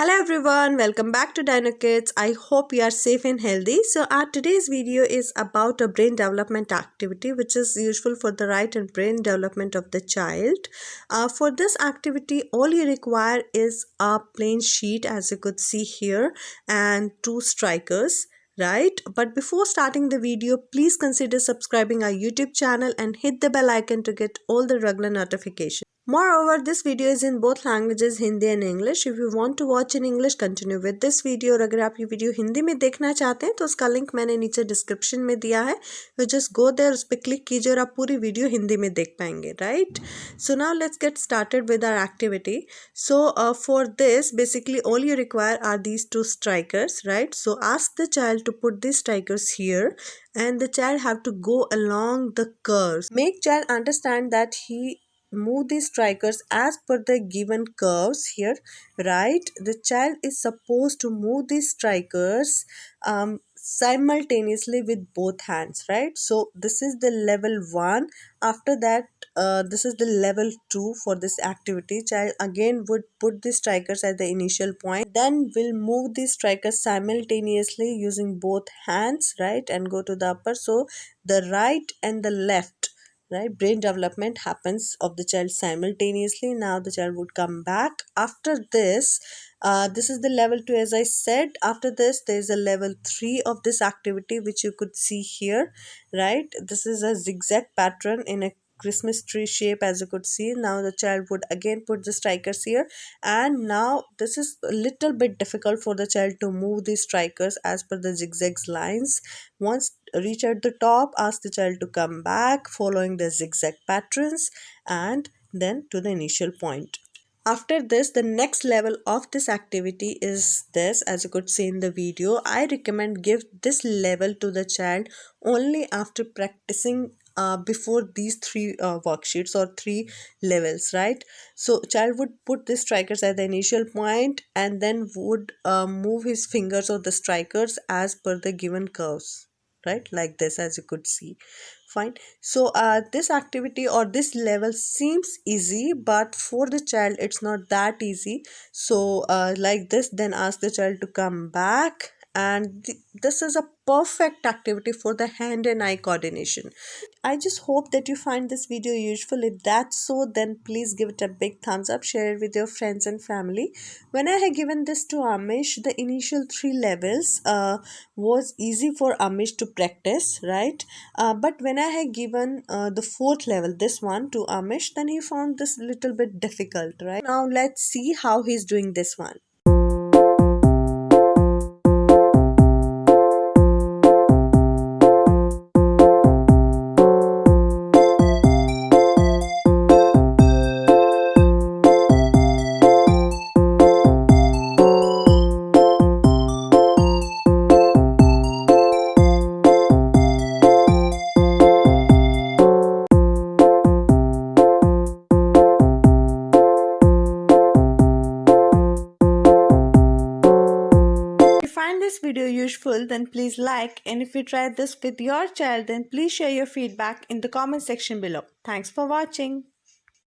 Hello everyone, welcome back to Dynokids. I hope you are safe and healthy. So our today's video is about a brain development activity which is useful for the right and brain development of the child. For this activity, all you require is a plain sheet as you could see here and two strikers. Right, but before starting the video, please consider subscribing our YouTube channel and hit the bell icon to get all the regular notifications. Moreover, this video is in both languages, Hindi and English. If you want to watch in English, continue with this video. और अगर आप ये video Hindi में देखना चाहते हैं तो उसका लिंक मैंने नीचे डिस्क्रिप्शन में दिया है. You just go there, उस पर क्लिक कीजिए और आप पूरी वीडियो हिंदी में देख पाएंगे. Right? So now let's get started with our activity. So for this, basically all you require are these two strikers. Right? So ask the child to put these strikers here, and the child have to go along the curves. Make child understand that he move these strikers as per the given curves here. Right, the child is supposed to move these strikers simultaneously with both hands. Right, so this is the level 1. After that, this is the level 2 for this activity. Child again would put the strikers at the initial point, then will move the strikers simultaneously using both hands, right, and go to the upper. So the right and the left, right, brain development happens of the child simultaneously. Now the child would come back. After this, this is the level 2 as I said. After this, there is a level 3 of this activity which you could see here. Right, this is a zigzag pattern in a Christmas tree shape as you could see. Now the child would again put the strikers here, and now this is a little bit difficult for the child to move these strikers as per the zigzags lines. Once reach at the top, ask the child to come back following the zigzag patterns and then to the initial point. After this, the next level of this activity is this, as you could see in the video. I recommend give this level to the child only after practicing before these three worksheets or three levels. Right, so child would put the strikers at the initial point and then would move his fingers or the strikers as per the given curves, right, like this as you could see. Fine. So this activity or this level seems easy, but for the child it's not that easy. So like this, then ask the child to come back, and this is a perfect activity for the hand and eye coordination. I just hope that you find this video useful. If that's so, then please give it a big thumbs up, share it with your friends and family. When I had given this to Amish, the initial 3 levels was easy for Amish to practice, right? But when I had given the 4th level, this one, to Amish, then he found this little bit difficult, right? Now let's see how he's doing this one. Find this video useful, then please like, and if you try this with your child, then please share your feedback in the comment section below. Thanks for watching.